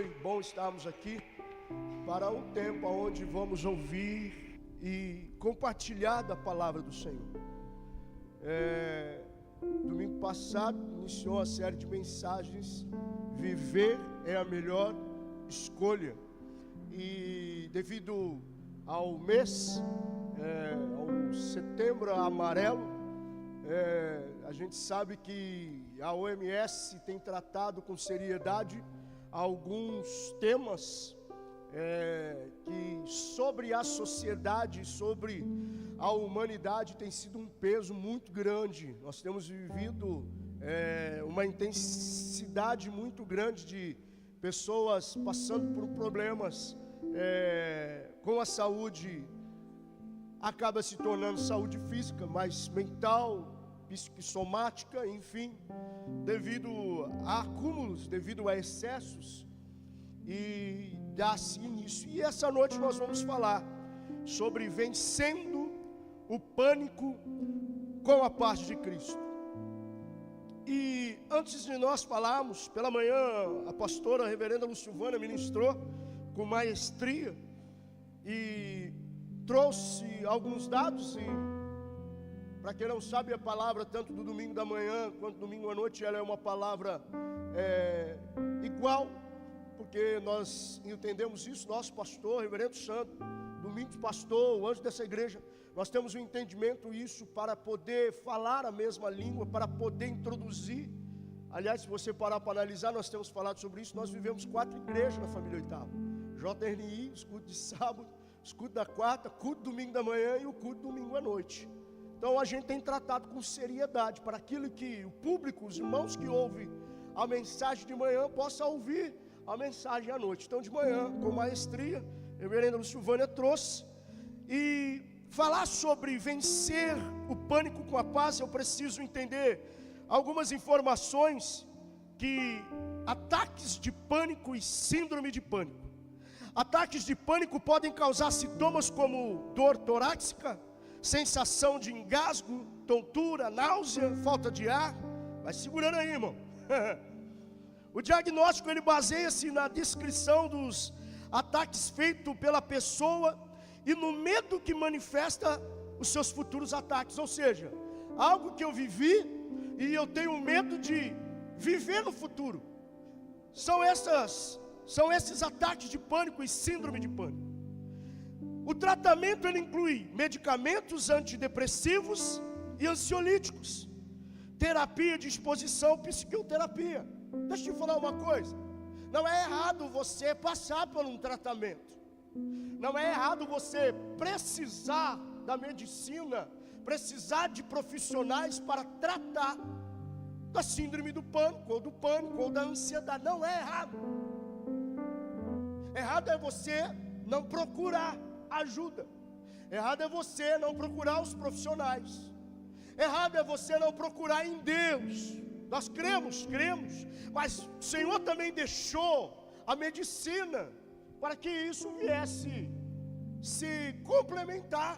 abençoe. Bom estarmos aqui para um tempo onde vamos ouvir e compartilhar da palavra do Senhor. Domingo passado iniciou a série de mensagens Viver é a melhor escolha. E devido ao mês, ao Setembro Amarelo, a gente sabe que a OMS tem tratado com seriedade alguns temas que sobre a sociedade, sobre a humanidade tem sido um peso muito grande. Nós temos vivido uma intensidade muito grande de pessoas passando por problemas com a saúde. Acaba se tornando saúde física, mas mental, psicossomática, enfim, devido a acúmulos, devido a excessos, e dá-se início. E essa noite nós vamos falar sobre vencendo o pânico com a paz de Cristo. E antes de nós falarmos, pela manhã a pastora a reverenda Lucilvana ministrou com maestria e trouxe alguns dados. E para quem não sabe, a palavra tanto do domingo da manhã quanto do domingo à noite, ela é uma palavra igual, porque nós entendemos isso. Nosso pastor, reverendo Santo Domingos, pastor, o anjo dessa igreja, nós temos um entendimento isso para poder falar a mesma língua, para poder introduzir. Aliás, se você parar para analisar, nós temos falado sobre isso. Nós vivemos 4 igrejas na família Oitava: JRNI, escudo de sábado, escudo da quarta, culto domingo da manhã e o culto domingo à noite. Então a gente tem tratado com seriedade para aquilo que o público, os irmãos que ouvem a mensagem de manhã, possam ouvir a mensagem à noite. Então de manhã, com maestria, a reverenda Lucilvânia trouxe. E falar sobre vencer o pânico com a paz, eu preciso entender algumas informações que ataques de pânico e síndrome de pânico. Ataques de pânico podem causar sintomas como dor torácica, sensação de engasgo, tontura, náusea, falta de ar. Vai segurando aí, irmão. O diagnóstico ele baseia-se na descrição dos ataques feitos pela pessoa e no medo que manifesta os seus futuros ataques. Ou seja, algo que eu vivi e eu tenho medo de viver no futuro. São esses ataques de pânico e síndrome de pânico. O tratamento ele inclui medicamentos antidepressivos e ansiolíticos, terapia de exposição, psicoterapia. Deixa eu te falar uma coisa: não é errado você passar por um tratamento, não é errado você precisar da medicina, precisar de profissionais para tratar da síndrome do pânico, ou da ansiedade. Não é errado. Errado é você não procurar ajuda. Errado é você não procurar os profissionais. Errado é você não procurar em Deus. Nós cremos, mas o Senhor também deixou a medicina para que isso viesse se complementar.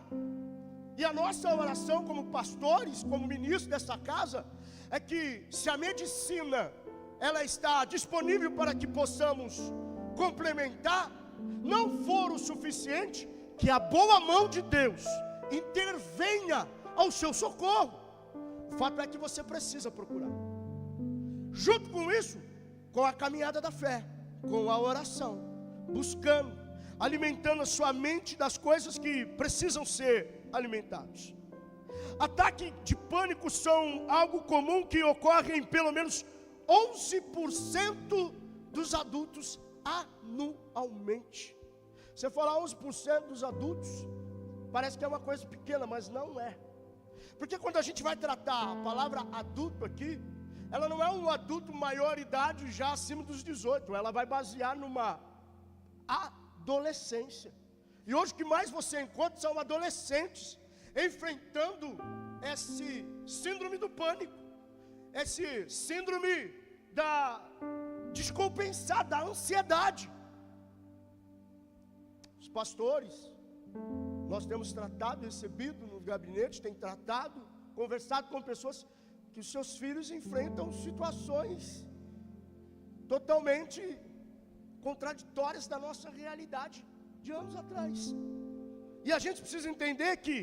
E a nossa oração como pastores, como ministros dessa casa, é que se a medicina ela está disponível para que possamos complementar, não for o suficiente, que a boa mão de Deus intervenha ao seu socorro. O fato é que você precisa procurar. Junto com isso, com a caminhada da fé, com a oração, buscando, alimentando a sua mente das coisas que precisam ser alimentadas. Ataques de pânico são algo comum que ocorre em pelo menos 11% dos adultos anualmente. Você falar 11% dos adultos, parece que é uma coisa pequena, mas não é. Porque quando a gente vai tratar a palavra adulto aqui, ela não é um adulto maior idade já acima dos 18, ela vai basear numa adolescência. E hoje o que mais você encontra são adolescentes enfrentando esse síndrome do pânico, esse síndrome da descompensada, da ansiedade. Os pastores, nós temos tratado, recebido no gabinete, tem tratado, conversado com pessoas que os seus filhos enfrentam situações totalmente contraditórias da nossa realidade de anos atrás. E a gente precisa entender que,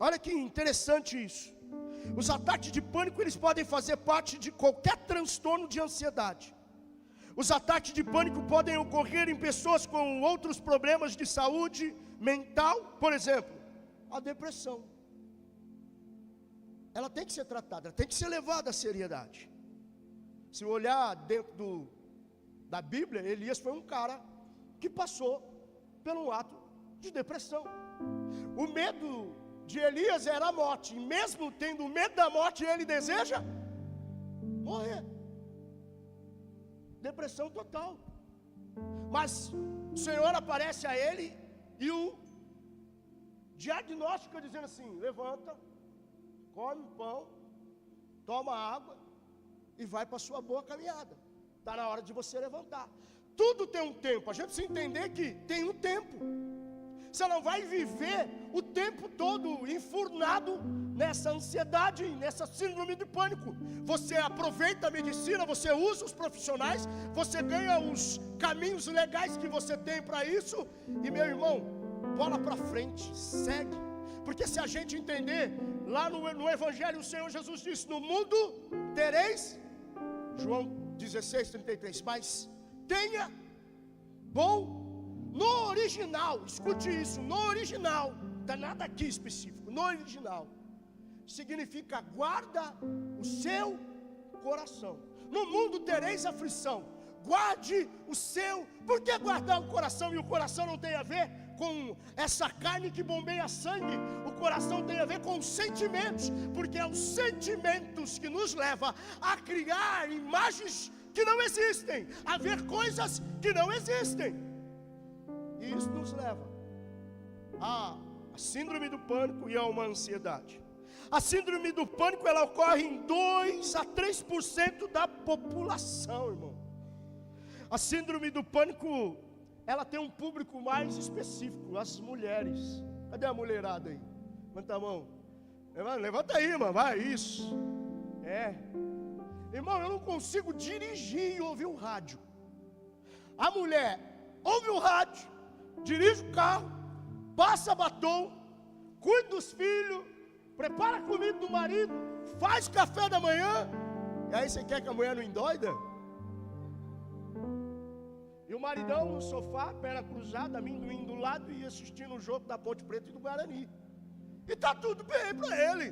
olha que interessante isso, os ataques de pânico, eles podem fazer parte de qualquer transtorno de ansiedade. Os ataques de pânico podem ocorrer em pessoas com outros problemas de saúde mental. Por exemplo, a depressão. Ela tem que ser tratada, ela tem que ser levada à seriedade. Se olhar dentro da Bíblia, Elias foi um cara que passou por um ato de depressão. O medo de Elias era a morte, e mesmo tendo medo da morte, ele deseja morrer. Depressão total. Mas o Senhor aparece a ele e o diagnóstico dizendo assim: levanta, come pão, toma água e vai para a sua boa caminhada. Está na hora de você levantar. Tudo tem um tempo. A gente precisa entender que tem um tempo. Você não vai viver o tempo todo enfurnado nessa ansiedade, nessa síndrome de pânico. Você aproveita a medicina, você usa os profissionais, você ganha os caminhos legais que você tem para isso. E meu irmão, bola para frente, segue. Porque se a gente entender, lá no Evangelho o Senhor Jesus disse: no mundo tereis, João 16:33, mas tenha bom. No original, escute isso, no original, não está nada aqui específico, no original, significa guarda o seu coração. No mundo tereis aflição, guarde o seu. Por que guardar o coração? E o coração não tem a ver com essa carne que bombeia sangue. O coração tem a ver com os sentimentos, porque é os sentimentos que nos levam a criar imagens que não existem, a ver coisas que não existem. E isso nos leva a síndrome do pânico e a uma ansiedade. A síndrome do pânico, ela ocorre em 2 a 3% da população, irmão. A síndrome do pânico, ela tem um público mais específico, as mulheres. Cadê a mulherada aí? Levanta a mão. Levanta aí, irmão, vai, isso. Irmão, eu não consigo dirigir e ouvir o rádio. A mulher ouve o rádio, dirige o carro, passa batom, cuida dos filhos, prepara a comida do marido, faz café da manhã. E aí você quer que a mulher não endoida? E o maridão no sofá, perna cruzada, amendoim do lado e assistindo o jogo da Ponte Preta e do Guarani. E tá tudo bem para ele.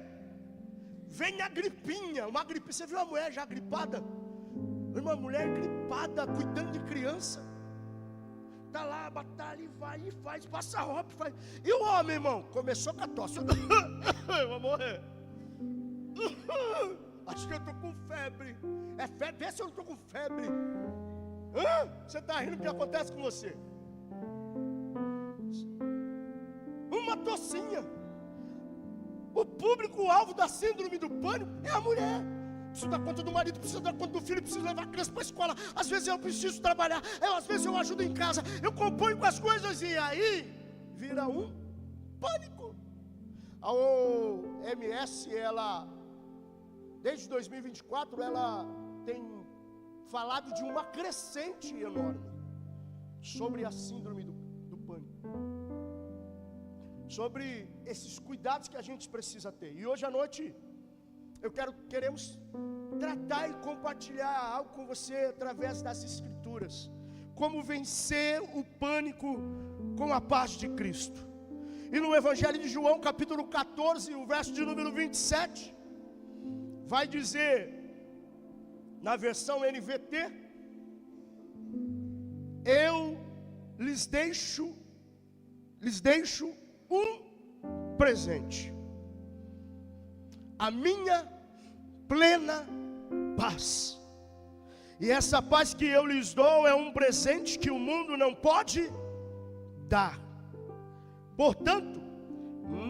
Vem a gripinha, uma gripe. Você viu a mulher já gripada? Uma mulher gripada, cuidando de criança. Está lá, batalha e vai e faz, passa roupa e faz. E o homem, irmão, começou com a tosse. Eu vou morrer. Acho que eu estou com febre. É febre? Vê se eu não estou com febre. Você está rindo, o que acontece com você? Uma tossinha. O público-alvo da síndrome do pânico é a mulher. Preciso dar conta do marido, preciso dar conta do filho, preciso levar a criança para a escola. Às vezes eu preciso trabalhar, às vezes eu ajudo em casa, eu componho com as coisas e aí vira um pânico. A OMS, ela, desde 2024, ela tem falado de uma crescente enorme sobre a síndrome do pânico, sobre esses cuidados que a gente precisa ter. E hoje à noite queremos tratar e compartilhar algo com você através das Escrituras. Como vencer o pânico com a paz de Cristo. E no Evangelho de João, capítulo 14, o verso de número 27, vai dizer, na versão NVT: eu lhes deixo um presente, a minha plena paz. E essa paz que eu lhes dou é um presente que o mundo não pode dar. Portanto,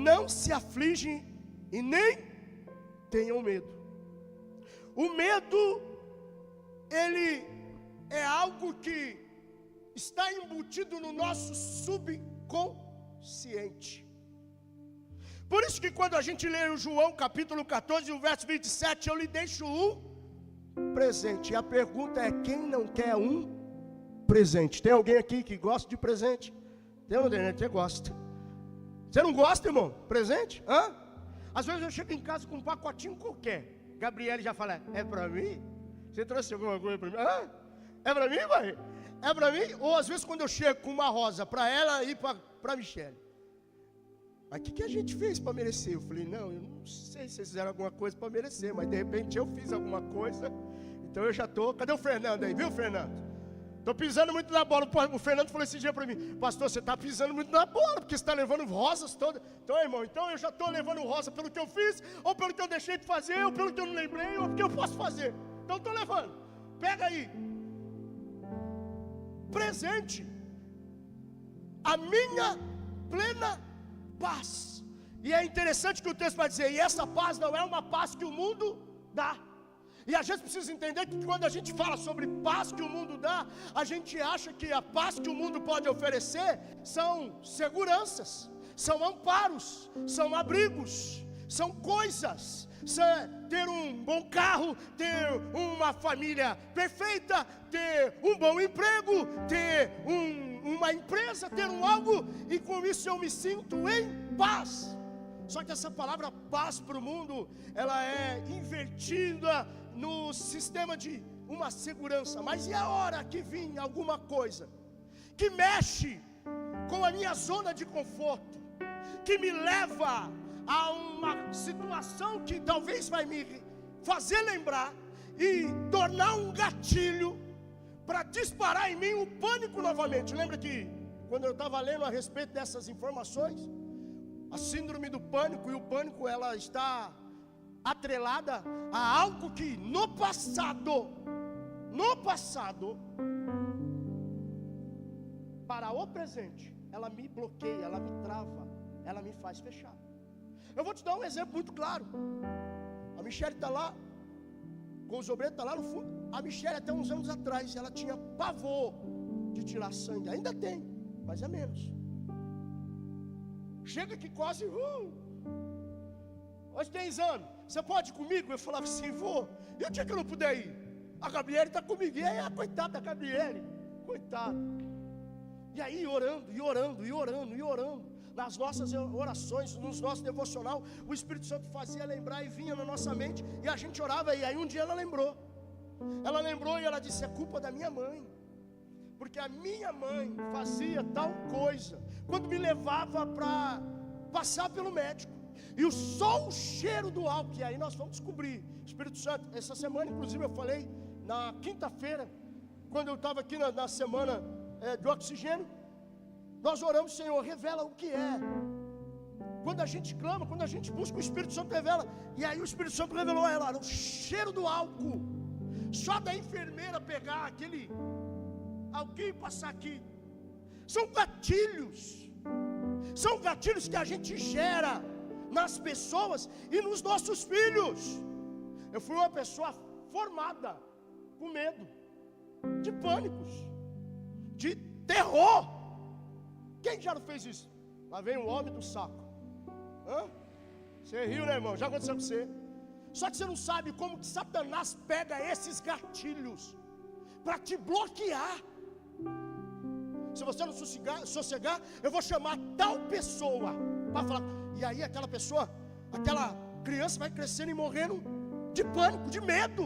não se afligem e nem tenham medo. O medo, ele é algo que está embutido no nosso subconsciente. Por isso que quando a gente lê o João capítulo 14, o verso 27, eu lhe deixo um presente. E a pergunta é: quem não quer um presente. Tem alguém aqui que gosta de presente? Tem alguém que você gosta? Você não gosta, irmão? Presente? Hã? Às vezes eu chego em casa com um pacotinho qualquer. Gabriele já fala, é pra mim? Você trouxe alguma coisa pra mim? Hã? É pra mim, mãe? É pra mim? Ou às vezes quando eu chego com uma rosa pra ela e pra Michele. Mas o que a gente fez para merecer? Eu falei, não, eu não sei se vocês fizeram alguma coisa para merecer, mas de repente eu fiz alguma coisa, então eu já estou. Cadê o Fernando aí? Viu, Fernando? Estou pisando muito na bola. O Fernando falou esse dia para mim, pastor, você está pisando muito na bola, porque você está levando rosas todas. Então, irmão, então eu já estou levando rosa pelo que eu fiz, ou pelo que eu deixei de fazer, ou pelo que eu não lembrei, ou porque eu posso fazer. Então estou levando. Pega aí. Presente. A minha plena paz. E é interessante que o texto vai dizer, e essa paz não é uma paz que o mundo dá. E a gente precisa entender que quando a gente fala sobre paz que o mundo dá, a gente acha que a paz que o mundo pode oferecer são seguranças, são amparos, são abrigos, são coisas, ter um bom carro, ter uma família perfeita, ter um bom emprego, ter uma empresa, ter um algo, e com isso eu me sinto em paz. Só que essa palavra paz para o mundo, ela é invertida no sistema de uma segurança. Mas e a hora que vir alguma coisa que mexe com a minha zona de conforto, que me leva a uma situação que talvez vai me fazer lembrar e tornar um gatilho para disparar em mim o pânico novamente? Lembra que quando eu estava lendo a respeito dessas informações, a síndrome do pânico, e o pânico ela está atrelada a algo que no passado, para o presente, ela me bloqueia, ela me trava, ela me faz fechar. Eu vou te dar um exemplo muito claro. A Michele está lá, com os obreiros, está lá no fundo. A Michele até uns anos atrás, ela tinha pavor de tirar sangue, ainda tem, mas é menos. Chega que quase, hoje tem exame, você pode ir comigo? Eu falava assim, vou. E o dia que eu não puder ir? A Gabriele está comigo. E aí a coitada da Gabriele, coitada. E aí orando, nas nossas orações, nos nossos devocional, o Espírito Santo fazia lembrar e vinha na nossa mente, e a gente orava, e aí um dia ela lembrou e ela disse, é culpa da minha mãe, porque a minha mãe fazia tal coisa, quando me levava para passar pelo médico, e só o cheiro do álcool, e aí nós vamos descobrir, Espírito Santo, essa semana inclusive eu falei, na quinta-feira, quando eu estava aqui na semana de oxigênio, nós oramos, Senhor, revela o que é. Quando a gente clama, quando a gente busca, o Espírito Santo revela. E aí o Espírito Santo revelou a ela o cheiro do álcool. Só da enfermeira pegar alguém passar aqui. São gatilhos que a gente gera nas pessoas e nos nossos filhos. Eu fui uma pessoa formada com medo, de pânicos, de terror. Quem já não fez isso? Lá vem o homem do saco. Você riu, né, irmão? Já aconteceu com você. Só que você não sabe como que Satanás pega esses gatilhos para te bloquear. Se você não sossegar, eu vou chamar tal pessoa para falar. E aí aquela pessoa, aquela criança vai crescendo e morrendo de pânico, de medo.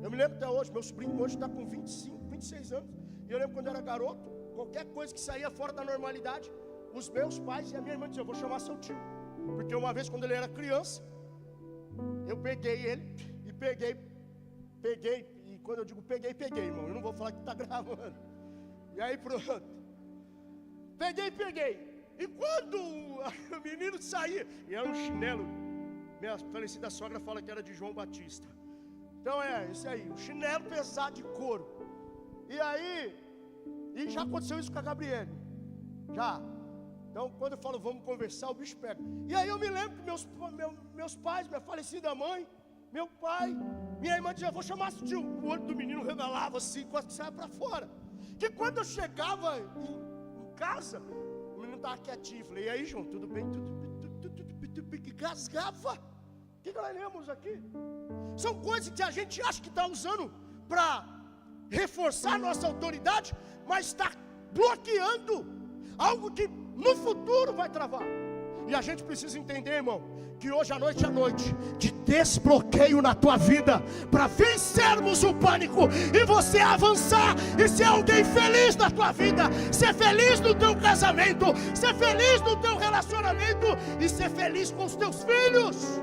Eu me lembro até hoje, meu sobrinho hoje está com 25, 26 anos. E eu lembro quando eu era garoto, qualquer coisa que saía fora da normalidade, os meus pais e a minha irmã diziam, eu vou chamar seu tio. Porque uma vez quando ele era criança, eu peguei ele e peguei, e quando eu digo peguei, irmão, eu não vou falar que está gravando. E aí pronto, peguei, e quando o menino saía, e era um chinelo, minha falecida sogra fala que era de João Batista. Então isso aí, um chinelo pesado de couro. E aí, e já aconteceu isso com a Gabriele, já. Então quando eu falo vamos conversar, o bicho pega. E aí eu me lembro que meus pais, minha falecida mãe, meu pai, minha irmã dizia, vou chamar esse tio. O olho do menino revelava assim, quase saia para fora. Que quando eu chegava em casa, o menino estava quietinho. Falei, e aí João, tudo bem? Que gasgava. O que nós lemos aqui? São coisas que a gente acha que está usando para reforçar nossa autoridade, mas está bloqueando algo que no futuro vai travar. E a gente precisa entender, irmão, que hoje à noite é noite de desbloqueio na tua vida, para vencermos o pânico e você avançar e ser alguém feliz na tua vida, ser feliz no teu casamento, ser feliz no teu relacionamento e ser feliz com os teus filhos.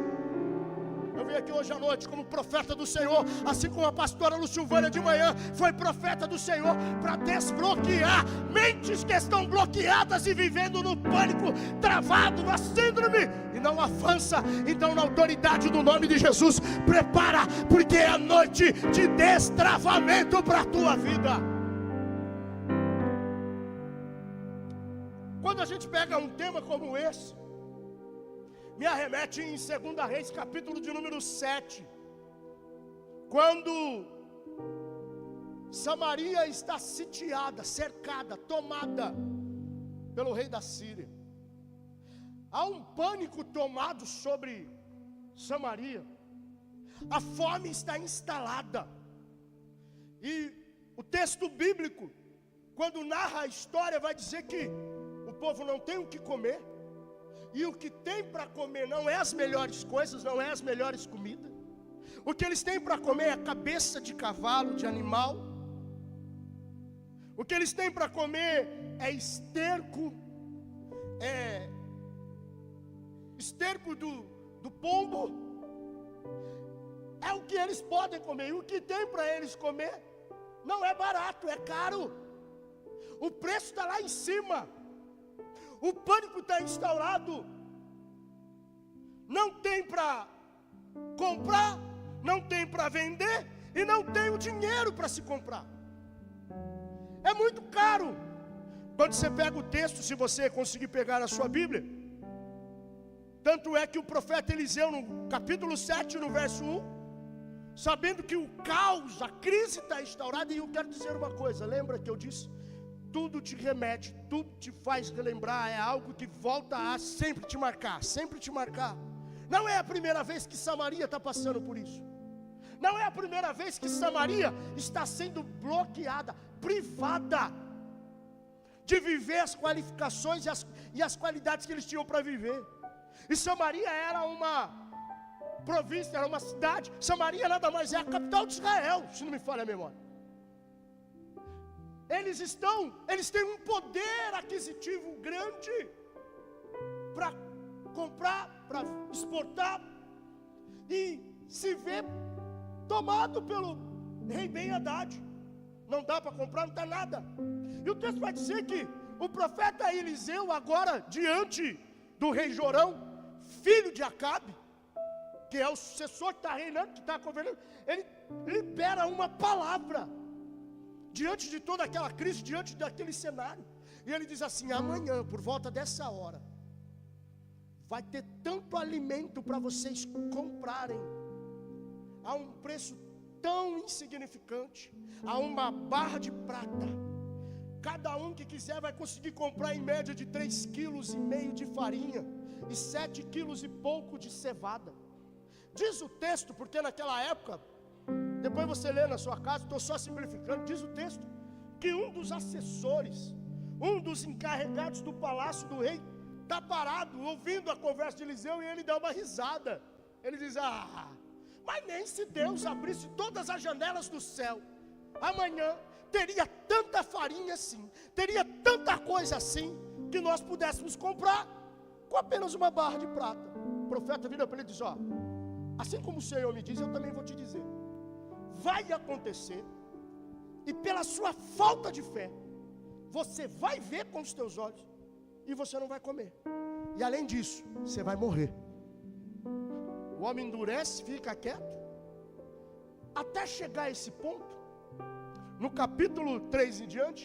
Eu vim aqui hoje à noite como profeta do Senhor, assim como a pastora Lucilvânia de manhã foi profeta do Senhor, para desbloquear mentes que estão bloqueadas e vivendo no pânico, travado na síndrome e não avança. Então, na autoridade do nome de Jesus, prepara, porque é a noite de destravamento para a tua vida. Quando a gente pega um tema como esse, me arremete em 2 Reis, capítulo de número 7, quando Samaria está sitiada, cercada, tomada pelo rei da Síria. Há um pânico tomado sobre Samaria, a fome está instalada, e o texto bíblico, quando narra a história, vai dizer que o povo não tem o que comer, e o que tem para comer não é as melhores coisas, não é as melhores comidas. O que eles têm para comer é cabeça de cavalo, de animal. O que eles têm para comer é esterco, do pombo. É o que eles podem comer. E o que tem para eles comer não é barato, é caro. O preço está lá em cima. O pânico está instaurado. Não tem para comprar, não tem para vender e não tem o dinheiro para se comprar. É muito caro. Quando você pega o texto, se você conseguir pegar na sua Bíblia, tanto é que o profeta Eliseu, no capítulo 7, no verso 1, sabendo que o caos, a crise está instaurada, e eu quero dizer uma coisa, lembra que eu disse? Tudo te remete, tudo te faz relembrar, é algo que volta a sempre te marcar, sempre te marcar. Não é a primeira vez que Samaria está passando por isso. Não é a primeira vez que Samaria está sendo bloqueada, privada de viver as qualificações e as qualidades que eles tinham para viver. E Samaria era uma província, era uma cidade. Samaria nada mais é a capital de Israel, se não me falha a memória. Eles têm um poder aquisitivo grande para comprar, para exportar, e se vê tomado pelo rei Ben-Hadad. Não dá para comprar, não dá nada. E o texto vai dizer que o profeta Eliseu, agora diante do rei Jorão, filho de Acabe, que é o sucessor que está reinando, que está governando, ele libera uma palavra diante de toda aquela crise, diante daquele cenário. E ele diz assim: amanhã, por volta dessa hora, vai ter tanto alimento para vocês comprarem, a um preço tão insignificante, a uma barra de prata. Cada um que quiser vai conseguir comprar em média de 3,5 kg de farinha e 7 quilos e pouco de cevada. Diz o texto, porque naquela época, depois você lê na sua casa, estou só simplificando, diz o texto, que um dos assessores, um dos encarregados do palácio do rei, está parado, ouvindo a conversa de Eliseu, e ele dá uma risada. Ele diz: mas nem se Deus abrisse todas as janelas do céu, amanhã teria tanta farinha assim, teria tanta coisa assim, que nós pudéssemos comprar com apenas uma barra de prata. O profeta vira para ele e diz: assim como o Senhor me diz, eu também vou te dizer. Vai acontecer, e pela sua falta de fé, você vai ver com os teus olhos, e você não vai comer. E além disso, você vai morrer. O homem endurece, fica quieto, até chegar a esse ponto. No capítulo 3 em diante,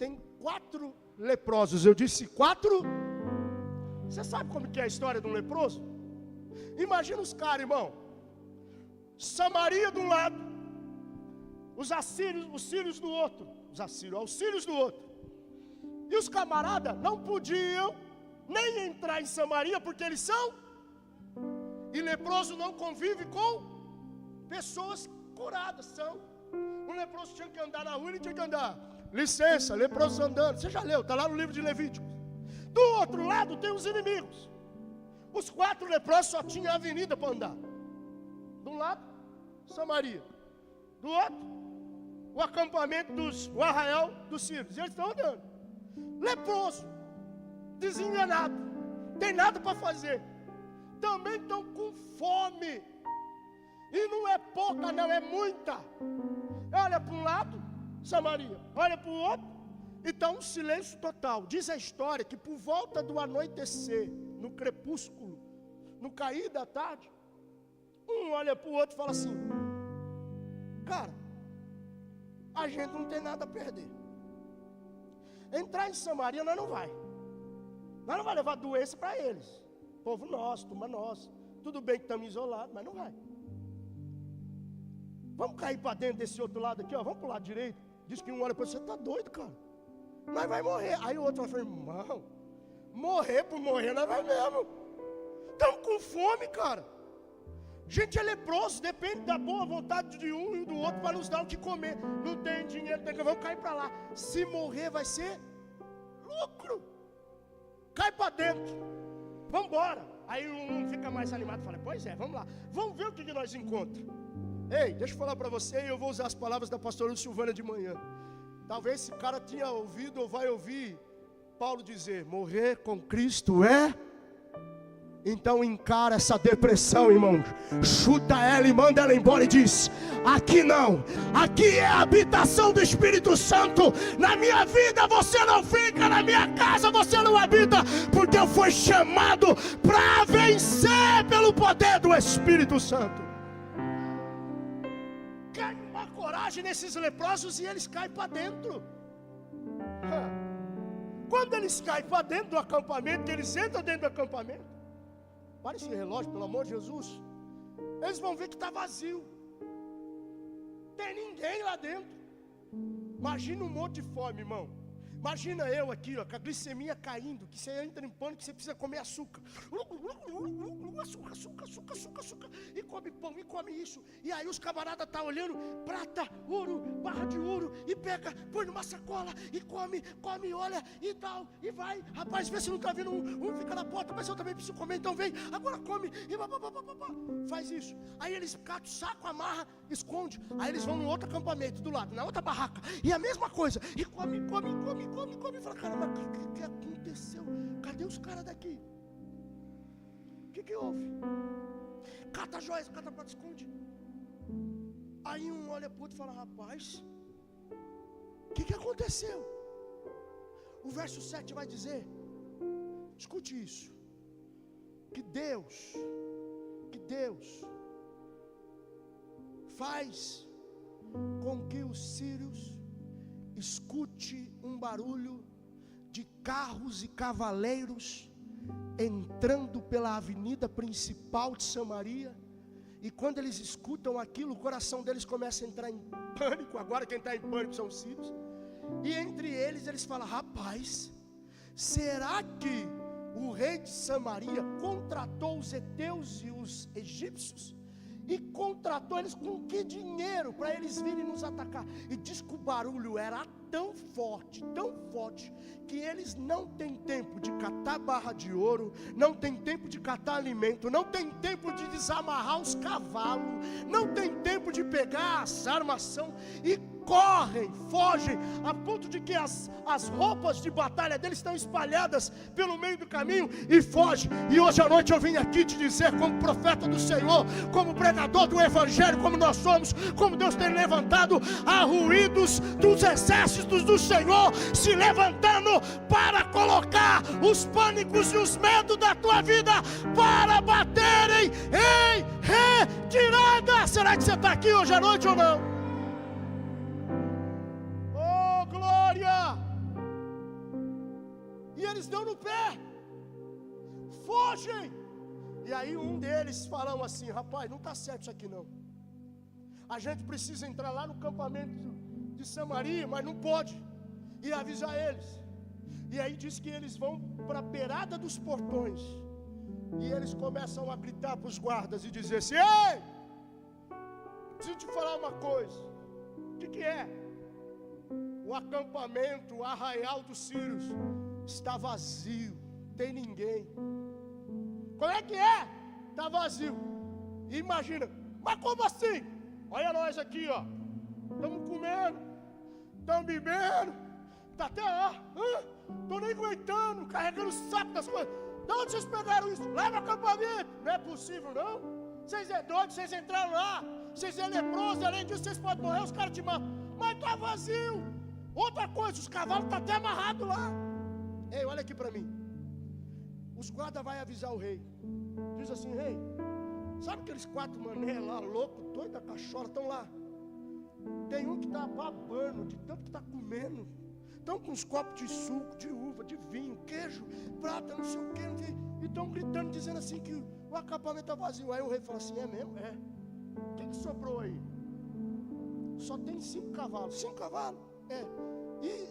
tem 4 leprosos. Eu disse 4. Você sabe como que é a história de um leproso? Imagina os caras, irmão. Samaria de um lado, os sírios do outro. Os sírios do outro. E os camaradas não podiam nem entrar em Samaria, porque eles são. E leproso não convive com pessoas curadas. Um leproso tinha que andar na rua, ele tinha que andar. Licença, leproso andando. Você já leu, está lá no livro de Levítico. Do outro lado tem os inimigos. Os 4 leprosos só tinham avenida para andar. De um lado, Samaria. Do outro, o acampamento o arraial dos sírios. E eles estão andando. Leproso, desenganado, tem nada para fazer. Também estão com fome. E não é pouca, não, é muita. Olha para um lado, Samaria. Olha para o outro. Então, um silêncio total. Diz a história que por volta do anoitecer, no crepúsculo, no cair da tarde, um olha para o outro e fala assim: cara, a gente não tem nada a perder. Entrar em Samaria nós não vai. Nós não vai levar doença para eles. Povo nosso, turma nossa. Tudo bem que estamos isolados, mas não vai. Vamos cair para dentro desse outro lado aqui, ó. Vamos para o lado direito. Diz que um olha para você: está doido, cara. Nós vai morrer. Aí o outro vai falar: irmão, morrer por morrer nós vai mesmo. Estamos com fome, cara. Gente é leproso, depende da boa vontade de um e do outro para nos dar o que comer. Não tem dinheiro, vamos cair para lá. Se morrer vai ser lucro. Cai para dentro. Vamos embora. Aí um fica mais animado e fala: pois é, vamos lá. Vamos ver o que nós encontramos. Ei, deixa eu falar para você, e eu vou usar as palavras da pastora Silvana de manhã. Talvez esse cara tinha ouvido ou vai ouvir Paulo dizer: morrer com Cristo é... Então encara essa depressão, irmão. Chuta ela e manda ela embora e diz: aqui não, aqui é a habitação do Espírito Santo. Na minha vida você não fica, na minha casa você não habita, porque eu fui chamado para vencer pelo poder do Espírito Santo. Cai uma coragem nesses leprosos e eles caem para dentro. Quando eles caem para dentro do acampamento, que eles entram dentro do acampamento, para esse relógio, pelo amor de Jesus. Eles vão ver que está vazio. Tem ninguém lá dentro. Imagina um monte de fome, irmão. Imagina eu aqui, ó, com a glicemia caindo, que você entra em pânico, que você precisa comer açúcar. Açúcar. E come pão, e come isso. E aí os camaradas estão olhando, prata, ouro, barra de ouro, e pega, põe numa sacola, e come, olha, e tal, e vai. Rapaz, vê se não está vindo um fica na porta, mas eu também preciso comer, então vem, agora come, e faz isso. Aí eles catam o saco, amarra, esconde. Aí eles vão no outro acampamento do lado, na outra barraca, e a mesma coisa, e come. Fala: caramba, o que aconteceu? Cadê os caras daqui? O que houve? Cata a joia, cata a prata, esconde. Aí um olha pro outro e fala: rapaz, o que aconteceu? O verso 7 vai dizer, escute isso, que Deus faz com que os sírios escute um barulho de carros e cavaleiros entrando pela avenida principal de Samaria. E quando eles escutam aquilo, o coração deles começa a entrar em pânico. Agora quem está em pânico são os sírios. E entre eles falam: rapaz, será que o rei de Samaria contratou os heteus e os egípcios? E contratou eles com que dinheiro? Para eles virem nos atacar. E diz que o barulho era tão forte, que eles não têm tempo de catar barra de ouro, não tem tempo de catar alimento, não tem tempo de desamarrar os cavalos, não tem tempo de pegar as armação, e correm, fogem, a ponto de que as roupas de batalha deles estão espalhadas pelo meio do caminho, e fogem. E hoje à noite eu vim aqui te dizer, como profeta do Senhor, como pregador do Evangelho, como nós somos, como Deus tem levantado, há ruídos dos exércitos do Senhor se levantando para colocar os pânicos e os medos da tua vida para baterem em retirada. Será que você está aqui hoje à noite ou não? Oh, glória! E eles dão no pé, fogem. E aí um deles falam assim: rapaz, não está certo isso aqui não. A gente precisa entrar lá no campamento de Samaria, mas não pode. E avisar eles. E aí diz que eles vão para a beirada dos portões. E eles começam a gritar para os guardas e dizer assim: ei, preciso te falar uma coisa. O que é? O acampamento, o arraial dos sírios está vazio, não tem ninguém. Como é que é? Está vazio. Imagina, mas como assim? Olha nós aqui, ó. Estamos comendo, estamos bebendo, está até lá. Estou nem aguentando, carregando o saco das coisas. De onde vocês pegaram isso? Leva o acampamento. Não é possível, não. Vocês é doido, vocês entraram lá. Vocês é leproso, além disso vocês podem morrer, os caras te matam. Mas está vazio. Outra coisa, os cavalos estão até amarrados lá. Ei, olha aqui para mim. Os guardas vão avisar o rei. Diz assim: rei, sabe aqueles 4 mané lá, louco, doido da cachola, estão lá. Tem um que está babando, de tanto que está comendo. Estão com uns copos de suco, de uva, de vinho, queijo, prata, não sei o que. E estão gritando, dizendo assim que o acampamento está vazio. Aí o rei fala assim: é mesmo? É. O que sobrou aí? Só tem 5 cavalos. 5 cavalos? É.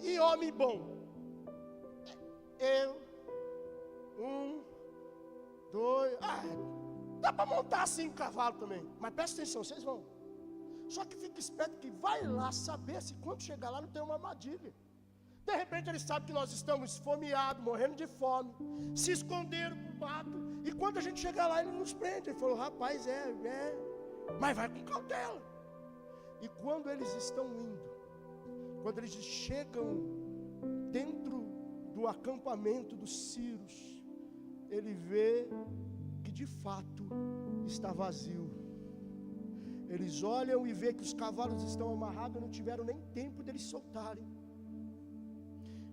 E homem bom? Eu. 1, 2. Dá para montar 5 cavalos também. Mas presta atenção, vocês vão. Só que fica esperto que vai lá saber se quando chegar lá não tem uma armadilha. De repente eles sabem que nós estamos esfomeados, morrendo de fome, se esconderam no mato. E quando a gente chegar lá, ele nos prende. Ele falou: rapaz, mas vai com cautela. E quando eles estão indo, quando eles chegam dentro do acampamento dos sírios, ele vê que de fato está vazio. Eles olham e vê que os cavalos estão amarrados, não tiveram nem tempo deles soltarem.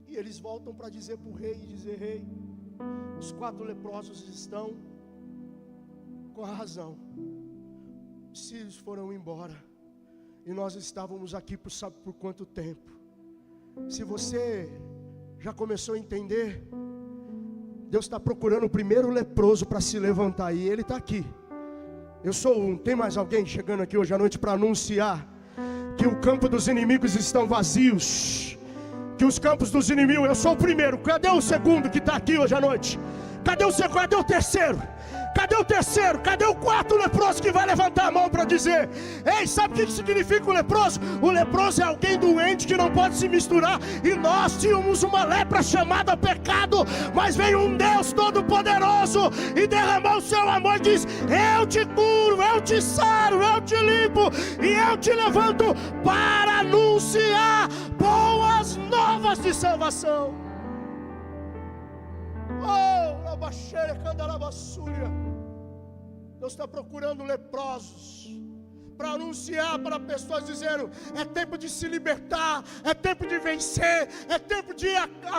E eles voltam para dizer para o rei, e dizer: rei, os 4 leprosos estão com a razão. Os sírios foram embora, e nós estávamos aqui por sabe por quanto tempo. Se você já começou a entender, Deus está procurando o primeiro leproso para se levantar, e ele está aqui. Eu sou um. Tem mais alguém chegando aqui hoje à noite para anunciar que o campo dos inimigos estão vazios? Que os campos dos inimigos, eu sou o primeiro. Cadê o segundo que está aqui hoje à noite? Cadê o segundo? Cadê o terceiro? Cadê o terceiro? Cadê o 4 leproso que vai levantar a mão para dizer: ei, sabe o que significa o leproso? O leproso é alguém doente que não pode se misturar. E nós tínhamos uma lepra chamada pecado, mas veio um Deus todo-poderoso e derramou o seu amor e diz: eu te curo, eu te saro, eu te limpo e eu te levanto para anunciar boas novas de salvação. Oh, Labaxeira, Candalabassúria. Deus está procurando leprosos para anunciar para pessoas, dizendo: é tempo de se libertar, é tempo de vencer, é tempo de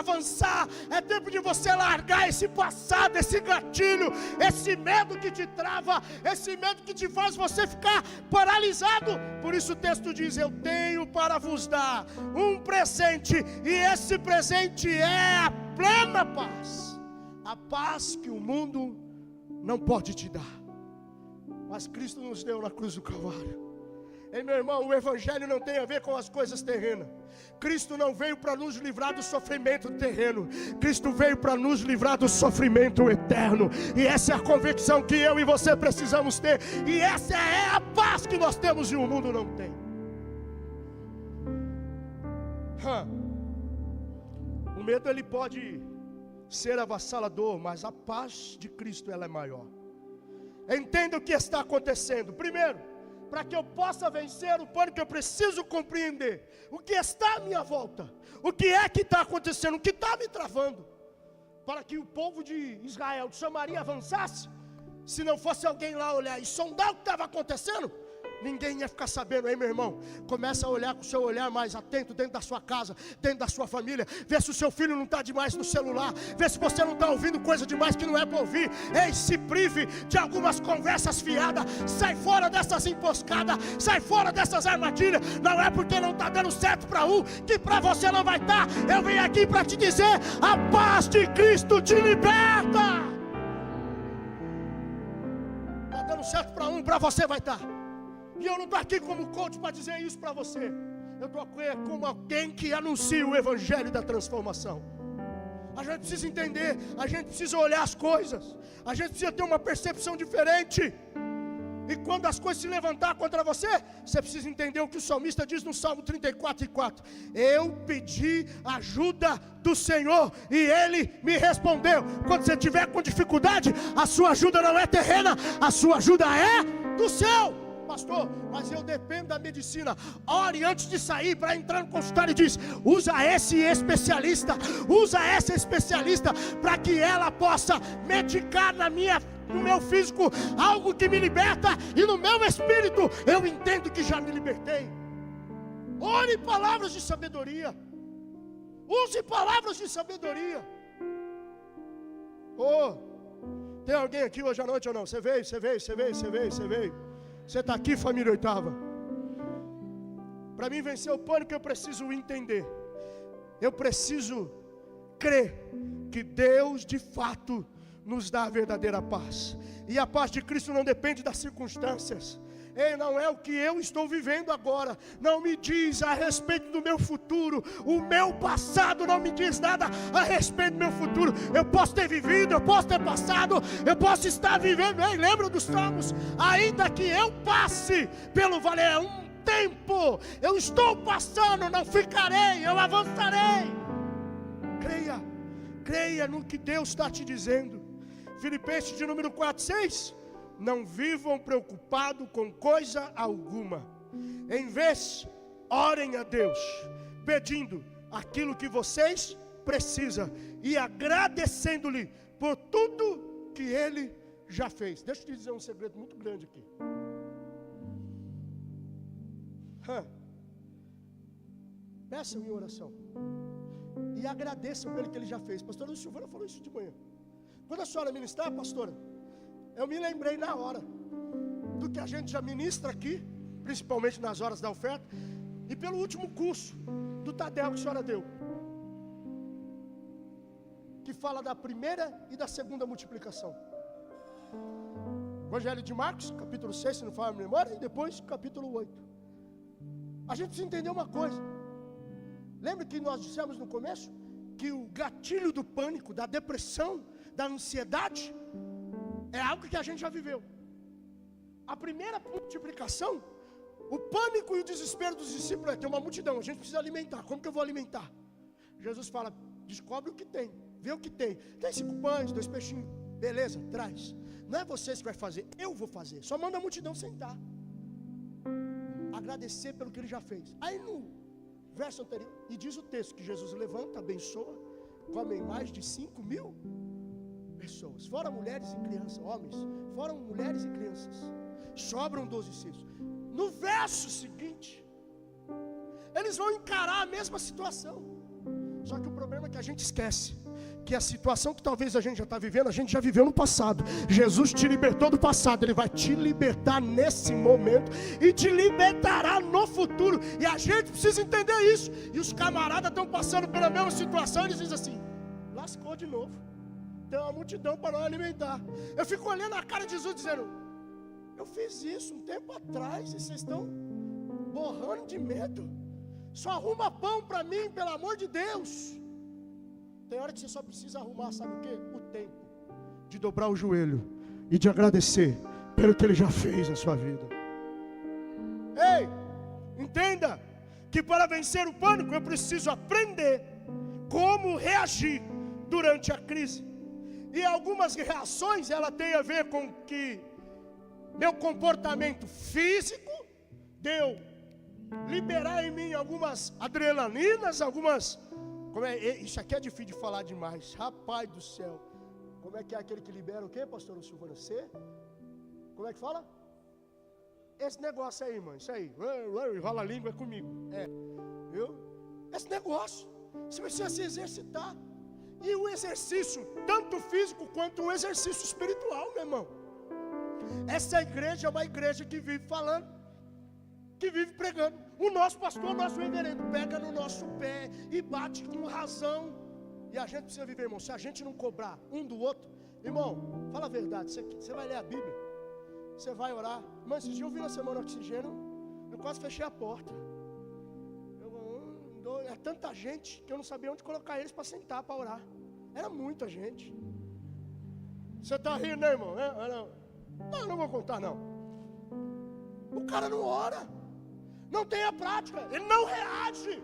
avançar, é tempo de você largar esse passado, esse gatilho, esse medo que te trava, esse medo que te faz você ficar paralisado. Por isso o texto diz: eu tenho para vos dar um presente, e esse presente é a plena paz, a paz que o mundo não pode te dar, mas Cristo nos deu na cruz do Calvário. Ei, meu irmão, o Evangelho não tem a ver com as coisas terrenas. Cristo não veio para nos livrar do sofrimento terreno. Cristo veio para nos livrar do sofrimento eterno. E essa é a convicção que eu e você precisamos ter. E essa é a paz que nós temos e o mundo não tem. O medo ele pode ser avassalador, mas a paz de Cristo ela é maior. Entenda o que está acontecendo. Primeiro, para que eu possa vencer o pânico, eu preciso compreender o que está à minha volta. O que é que está acontecendo, o que está me travando. Para que o povo de Israel, de Samaria, avançasse, se não fosse alguém lá olhar e sondar o que estava acontecendo, ninguém ia ficar sabendo. Aí, meu irmão, começa a olhar com o seu olhar mais atento dentro da sua casa, dentro da sua família. Vê se o seu filho não está demais no celular. Vê se você não está ouvindo coisa demais que não é para ouvir. Ei, se prive de algumas conversas fiadas. Sai fora dessas emboscadas. Sai fora dessas armadilhas. Não é porque não está dando certo para um que para você não vai estar. Eu vim aqui para te dizer: a paz de Cristo te liberta. Está dando certo para um, para você vai estar. E eu não estou aqui como coach para dizer isso para você. Eu estou aqui como alguém que anuncia o Evangelho da transformação. A gente precisa entender, a gente precisa olhar as coisas, a gente precisa ter uma percepção diferente. E quando as coisas se levantar contra você, você precisa entender o que o salmista diz no Salmo 34:4. Eu pedi ajuda do Senhor e Ele me respondeu. Quando você estiver com dificuldade, a sua ajuda não é terrena, a sua ajuda é do céu. Pastor, mas eu dependo da medicina. Ore antes de sair para entrar no consultório e diz: usa esse especialista, usa essa especialista, para que ela possa medicar no meu físico algo que me liberta, e no meu espírito eu entendo que já me libertei. Ore palavras de sabedoria, use palavras de sabedoria. Oh, tem alguém aqui hoje à noite ou não? Você veio. Você está aqui, família Oitava. Para mim vencer o pânico, eu preciso entender. Eu preciso crer que Deus de fato nos dá a verdadeira paz. E a paz de Cristo não depende das circunstâncias. Não é o que eu estou vivendo agora. Não me diz a respeito do meu futuro. O meu passado não me diz nada a respeito do meu futuro. Eu posso ter vivido, eu posso ter passado, eu posso estar vivendo. Lembra dos Salmos? Ainda que eu passe pelo vale, é um tempo. Eu estou passando, não ficarei, eu avançarei. Creia no que Deus está te dizendo. Filipenses de número 4:6. Não vivam preocupados com coisa alguma. Em vez, orem a Deus, pedindo aquilo que vocês precisam e agradecendo-lhe por tudo que Ele já fez. Deixa eu te dizer um segredo muito grande aqui. Peçam em oração e agradeçam pelo que Ele já fez. Pastora Silvana falou isso de manhã. Quando a senhora ministrar, pastora, eu me lembrei na hora do que a gente já ministra aqui, principalmente nas horas da oferta, e pelo último curso do Tadel que a senhora deu, que fala da primeira e da segunda multiplicação. Evangelho de Marcos, capítulo 6, se não falha a memória, e depois capítulo 8. A gente precisa entender uma coisa. Lembra que nós dissemos no começo que o gatilho do pânico, da depressão, da ansiedade, é algo que a gente já viveu. A primeira multiplicação, o pânico e o desespero dos discípulos é ter uma multidão, a gente precisa alimentar. Como que eu vou alimentar? Jesus fala: descobre o que tem, vê o que tem. Tem 5 pães, 2 peixinhos, beleza, traz. Não é vocês que vai fazer, eu vou fazer. Só manda a multidão sentar, agradecer pelo que Ele já fez. Aí no verso anterior, e diz o texto que Jesus levanta, abençoa, comem mais de 5.000 pessoas, fora mulheres e crianças, homens, fora mulheres e crianças, sobram 12 cestos. No verso seguinte, eles vão encarar a mesma situação. Só que o problema é que a gente esquece que a situação que talvez a gente já está vivendo, a gente já viveu no passado. Jesus te libertou do passado, Ele vai te libertar nesse momento e te libertará no futuro. E a gente precisa entender isso. E os camaradas estão passando pela mesma situação, eles dizem assim: lascou de novo, tem uma multidão para não alimentar. Eu fico olhando a cara de Jesus dizendo: eu fiz isso um tempo atrás e vocês estão borrando de medo. Só arruma pão para mim, pelo amor de Deus. Tem hora que você só precisa arrumar, sabe o quê? O tempo de dobrar o joelho e de agradecer pelo que Ele já fez na sua vida. Ei, entenda que para vencer o pânico eu preciso aprender como reagir durante a crise. E algumas reações ela tem a ver com que meu comportamento físico deu liberar em mim algumas adrenalinas, algumas... Isso aqui é difícil de falar demais, rapaz do céu. Como é que é aquele que libera o quê, pastor Silvana? Como é que fala? Esse negócio aí, mano, isso aí, enrola a língua, é comigo. Viu? Esse negócio, você precisa se exercitar. E o exercício, tanto físico quanto um exercício espiritual, meu irmão. Essa igreja é uma igreja que vive falando, que vive pregando. O nosso pastor, o nosso reverendo, pega no nosso pé e bate com razão. E a gente precisa viver, irmão. Se a gente não cobrar um do outro, irmão, fala a verdade. Você vai ler a Bíblia, você vai orar. Irmão, esses dias eu vi na semana oxigênio, eu quase fechei a porta. É tanta gente que eu não sabia onde colocar eles para sentar, para orar. Era muita gente. Você está rindo, né, irmão? Não, não vou contar, não. O cara não ora, não tem a prática, ele não reage,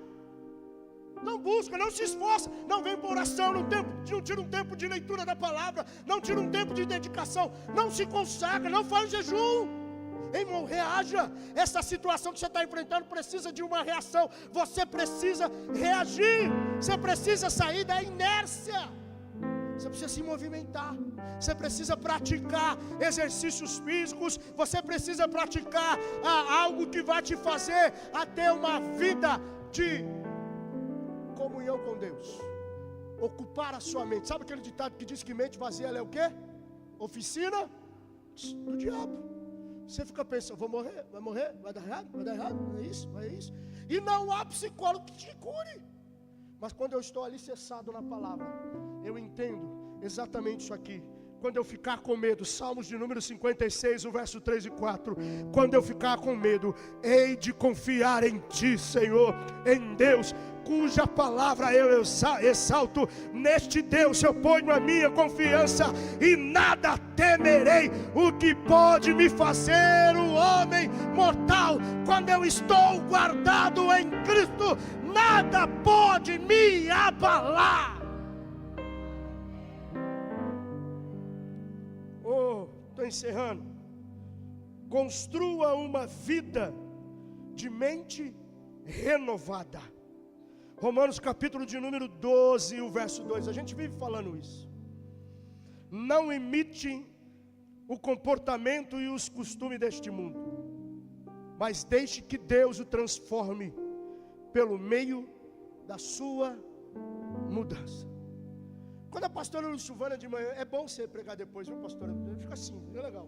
não busca, não se esforça, não vem para oração, não tira um tempo de leitura da palavra, não tira um tempo de dedicação, não se consagra, não faz jejum. Irmão, reaja. Essa situação que você está enfrentando precisa de uma reação. Você precisa reagir. Você precisa sair da inércia. Você precisa se movimentar. Você precisa praticar exercícios físicos. Você precisa praticar algo que vai te fazer a ter uma vida de comunhão com Deus. Ocupar a sua mente. Sabe aquele ditado que diz que mente vazia ela é o quê? Oficina do diabo. Você fica pensando, vou morrer, vai dar errado, é isso. E não há psicólogo que te cure. Mas quando eu estou alicerçado na palavra, eu entendo exatamente isso aqui. Quando eu ficar com medo, Salmos de número 56, o verso 3 e 4. Quando eu ficar com medo, hei de confiar em Ti, Senhor, em Deus, cuja palavra eu exalto. Neste Deus eu ponho a minha confiança, e nada temerei o que pode me fazer o homem mortal. Quando eu estou guardado em Cristo, nada pode me abalar. Estou encerrando. Construa uma vida de mente renovada. Romanos capítulo de número 12, o verso 2, a gente vive falando isso. Não imite o comportamento e os costumes deste mundo, mas deixe que Deus o transforme pelo meio da sua mudança. Quando a pastora Silvana de manhã, é bom você pregar depois, viu, pastora? Fica assim, é legal.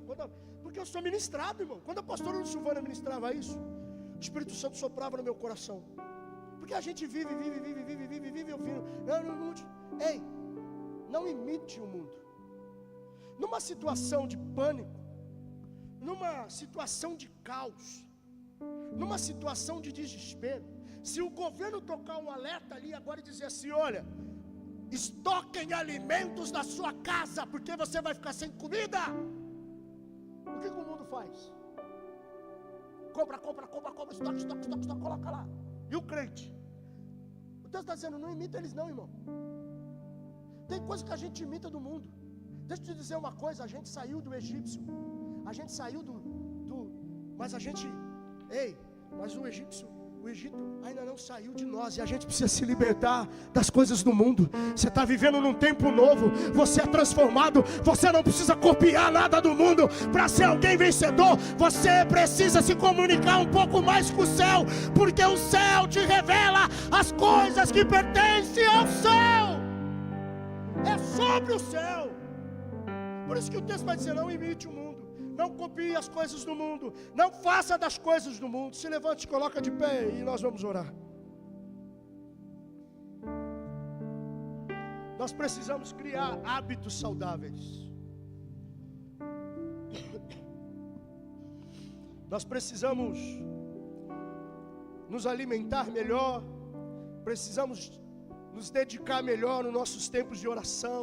Porque eu sou ministrado, irmão. Quando a pastora Silvana ministrava isso, o Espírito Santo soprava no meu coração. Porque a gente vive ouvindo. Ei, não imite o mundo. Numa situação de pânico, numa situação de caos, numa situação de desespero, se o governo tocar um alerta ali agora e dizer assim, olha, estoquem alimentos na sua casa, porque você vai ficar sem comida. O que o mundo faz? Compra, estoque, coloca lá. E o crente? O Deus está dizendo, não imita eles não, irmão. Tem coisa que a gente imita do mundo. Deixa eu te dizer uma coisa, a gente saiu do egípcio. A gente saiu mas a gente, mas o Egito ainda não saiu de nós. E a gente precisa se libertar das coisas do mundo. Você está vivendo num tempo novo. Você é transformado. Você não precisa copiar nada do mundo para ser alguém vencedor. Você precisa se comunicar um pouco mais com o céu, porque o céu te revela as coisas que pertencem ao céu. É sobre o céu. Por isso que o texto vai dizer, não imite o mundo. Não copie as coisas do mundo. Não faça das coisas do mundo. Se levante e coloca de pé e nós vamos orar. Nós precisamos criar hábitos saudáveis. Nós precisamos nos alimentar melhor. Precisamos nos dedicar melhor nos nossos tempos de oração.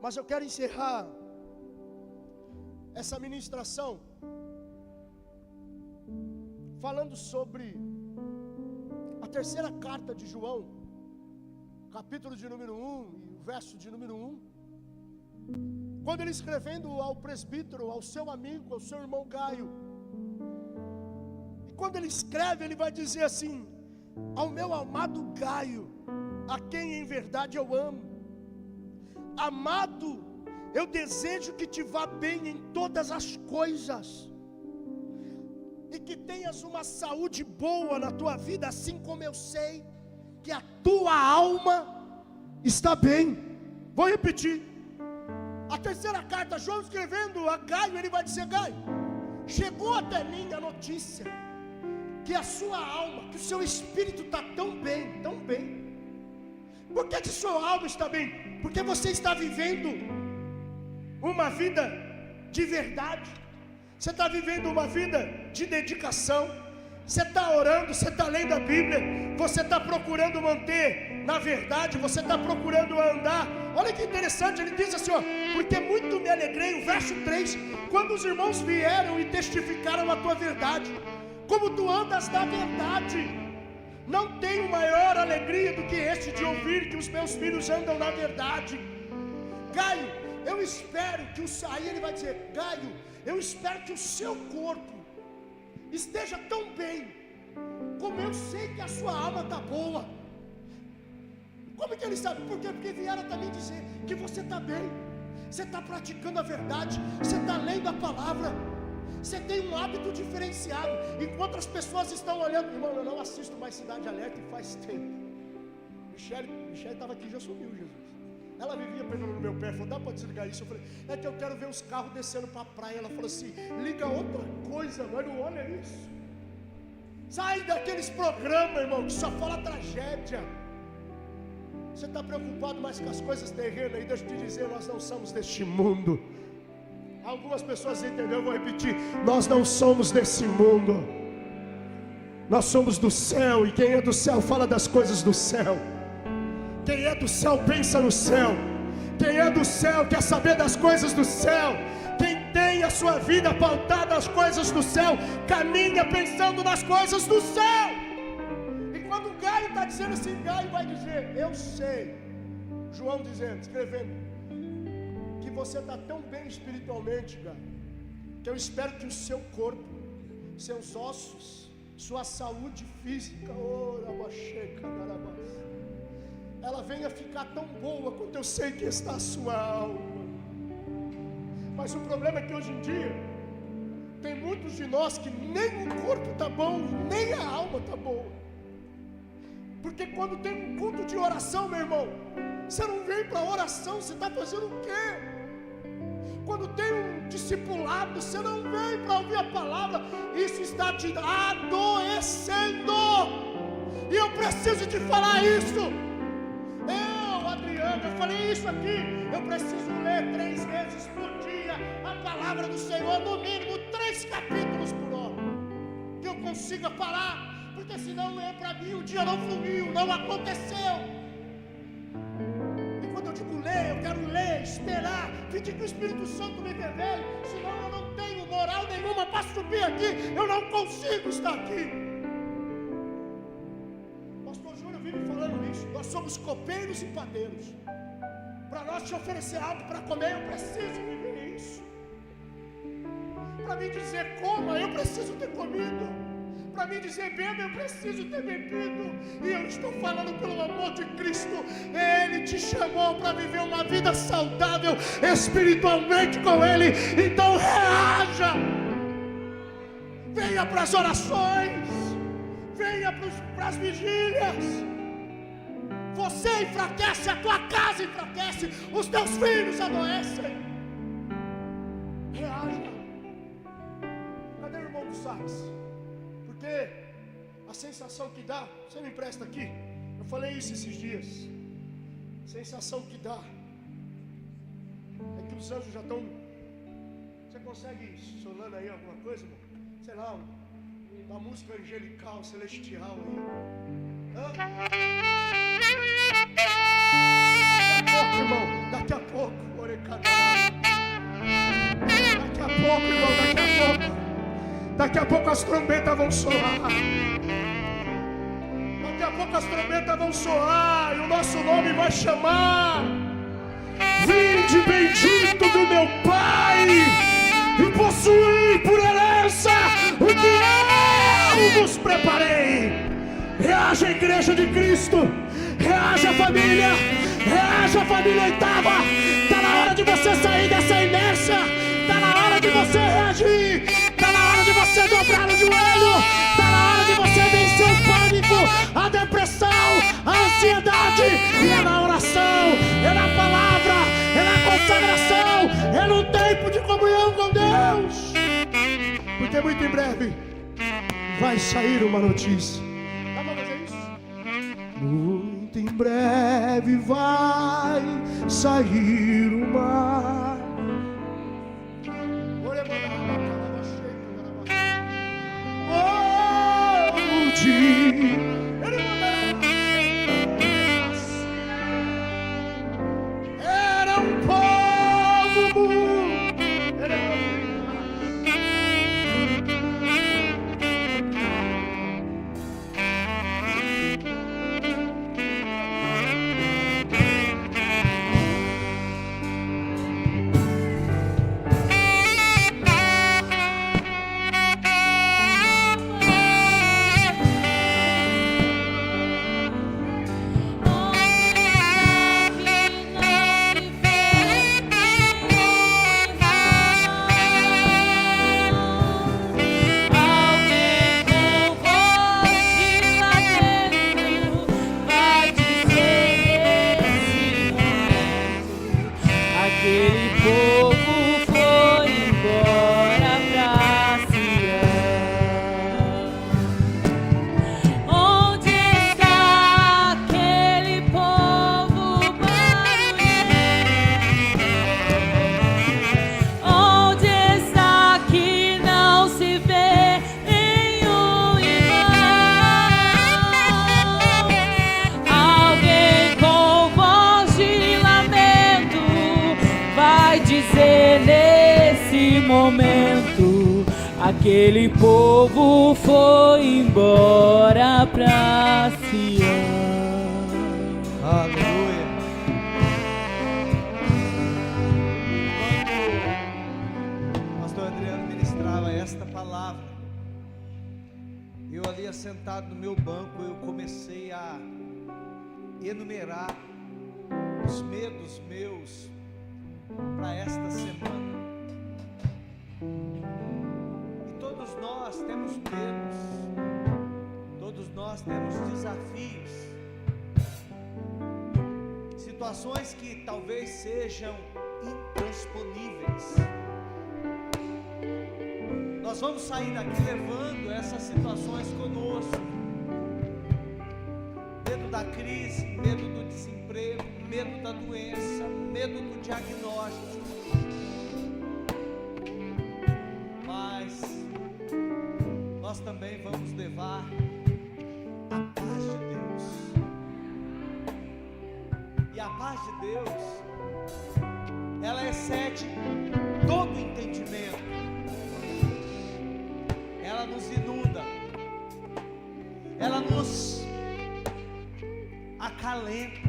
Mas eu quero encerrar essa ministração falando sobre a terceira carta de João, capítulo de número 1 e o verso de número 1. Quando ele escrevendo ao presbítero, ao seu amigo, ao seu irmão Gaio, e quando ele escreve, ele vai dizer assim: ao meu amado Gaio, a quem em verdade eu amo, amado, eu desejo que te vá bem em todas as coisas, e que tenhas uma saúde boa na tua vida, assim como eu sei que a tua alma está bem. Vou repetir. A terceira carta, João escrevendo a Gaio, ele vai dizer: Gaio, chegou até mim a notícia que a sua alma, que o seu espírito está tão bem, tão bem. Por que que sua alma está bem? Porque você está vivendo uma vida de verdade. Você está vivendo uma vida de dedicação. Você está orando, você está lendo a Bíblia, você está procurando manter na verdade, você está procurando andar. Olha que interessante, ele diz assim, ó, porque muito me alegrei, o verso 3, quando os irmãos vieram e testificaram a tua verdade, como tu andas na verdade. Não tenho maior alegria do que este de ouvir que os meus filhos andam na verdade. Gaio, eu espero que aí ele vai dizer, Gaio, eu espero que o seu corpo esteja tão bem, como eu sei que a sua alma está boa. Como que ele sabe? Por quê? Porque vieram também dizer que você está bem, você está praticando a verdade, você está lendo a palavra, você tem um hábito diferenciado, enquanto as pessoas estão olhando. Irmão, eu não assisto mais Cidade Alerta faz tempo. Michele estava aqui, já sumiu, Jesus. Ela vivia pegando no meu pé, falou, dá para desligar isso? Eu falei, é que eu quero ver os carros descendo para a praia. Ela falou assim, liga outra coisa, mas não olha isso. Sai daqueles programas, irmão, que só fala tragédia. Você está preocupado mais com as coisas terrenas, e deixa eu te dizer, nós não somos deste mundo. Algumas pessoas entenderam, eu vou repetir, nós não somos desse mundo. Nós somos do céu, e quem é do céu fala das coisas do céu. Quem é do céu pensa no céu. Quem é do céu quer saber das coisas do céu. Quem tem a sua vida pautada nas coisas do céu, caminha pensando nas coisas do céu. E quando o Gaio está dizendo assim, Gaio vai dizer, eu sei, João dizendo, escrevendo, que você está tão bem espiritualmente, Gaio, que eu espero que o seu corpo, seus ossos, sua saúde física, ela venha ficar tão boa quanto eu sei que está a sua alma. Mas o problema é que hoje em dia tem muitos de nós que nem o corpo está bom, nem a alma está boa. Porque quando tem um culto de oração, meu irmão, você não vem para a oração, você está fazendo o quê? Quando tem um discipulado, você não vem para ouvir a palavra, isso está te adoecendo. E eu preciso te falar isso. Eu falei isso aqui, eu preciso ler 3 vezes por dia a palavra do Senhor, no mínimo 3 capítulos por hora, que eu consiga parar, porque senão não é para mim, o dia não fluiu, não aconteceu. E quando eu digo ler, eu quero ler, esperar, pedir que o Espírito Santo me revele, senão eu não tenho moral nenhuma para subir aqui, eu não consigo estar aqui. Nós somos copeiros e padeiros. Para nós te oferecer algo para comer, eu preciso viver isso. Para mim dizer coma, eu preciso ter comido. Para mim dizer beba, eu preciso ter bebido. E eu estou falando pelo amor de Cristo. Ele te chamou para viver uma vida saudável espiritualmente com Ele. Então reaja. Venha para as orações. Venha para as vigílias. Você enfraquece, a tua casa enfraquece, os teus filhos adoecem. Reaja. Cadê o irmão do sax? Porque a sensação que dá, você me empresta aqui? Eu falei isso esses dias. A sensação que dá é que os anjos já estão. Você consegue solando aí alguma coisa, irmão? Sei lá, uma música angelical, celestial aí. Irmão, daqui a pouco, irmão, daqui a pouco as trombetas vão soar. Daqui a pouco as trombetas vão soar e o nosso nome vai chamar: Vinde bendito do meu Pai, e possuí por herança o que eu vos preparei. Reaja, Igreja de Cristo. Reaja, família. Reaja, família Oitava. Está na hora de você sair dessa inércia. Está na hora de você reagir. Está na hora de você dobrar o joelho. Está na hora de você vencer o pânico, a depressão, a ansiedade. E é na oração, é na palavra, é na consagração, é no tempo de comunhão com Deus. Porque muito em breve vai sair uma notícia. Muito em breve vai sair uma. Oh, momento, aquele povo foi embora pra Sião. Aleluia. Quando o pastor Adriano ministrava esta palavra, eu ali sentado no meu banco, eu comecei a enumerar os medos meus para esta semana. E todos nós temos medos, todos nós temos desafios, situações que talvez sejam intransponíveis. Nós vamos sair daqui levando essas situações conosco. Medo da crise, medo do desemprego, medo da doença, medo do diagnóstico. Mas nós também vamos levar a paz de Deus. E a paz de Deus, ela excede todo entendimento. Ela nos inunda, ela nos acalenta.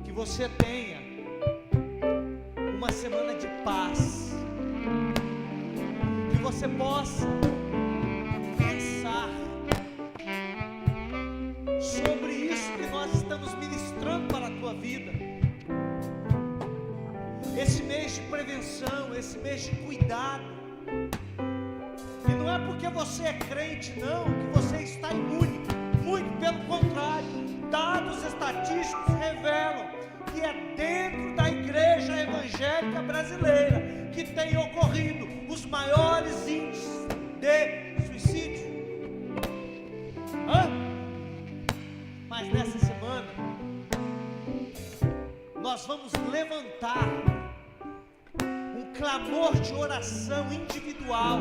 Que você tenha uma semana de paz, que você possa pensar sobre isso que nós estamos ministrando para a tua vida. Esse mês de prevenção, esse mês de cuidado. E não é porque você é crente, não, que você está imune. Muito pelo contrário, dados estatísticos revelam que é dentro da igreja evangélica brasileira que tem ocorrido os maiores índices de suicídio. Mas nessa semana nós vamos levantar um clamor de oração individual,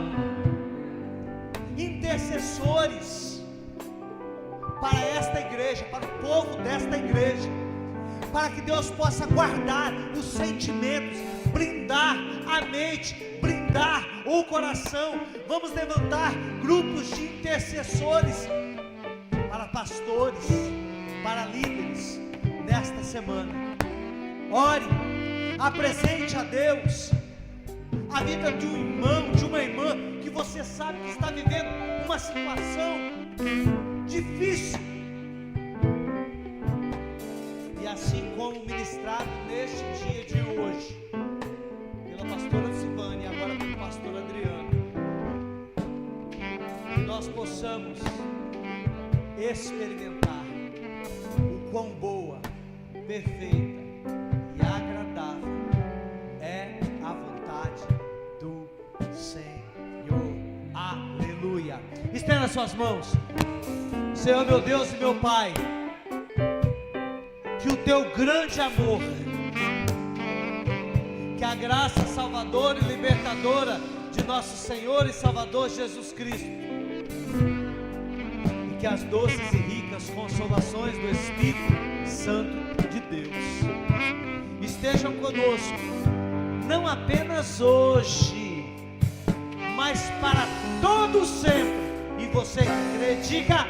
intercessores para esta igreja, para o povo desta igreja, para que Deus possa guardar os sentimentos, blindar a mente, blindar o coração. Vamos levantar grupos de intercessores para pastores, para líderes nesta semana. Ore, apresente a Deus a vida de um irmão, de uma irmã que você sabe que está vivendo uma situação difícil. E assim como ministrado neste dia de hoje pela pastora Silvânia e agora pelo pastor Adriano, que nós possamos experimentar o quão boa, perfeita e agradável é a vontade do Senhor. Aleluia. Estenda suas mãos. Senhor, meu Deus e meu Pai, que o teu grande amor, que a graça salvadora e libertadora de nosso Senhor e Salvador Jesus Cristo, e que as doces e ricas consolações do Espírito Santo de Deus estejam conosco, não apenas hoje, mas para todo sempre. E você crê, diga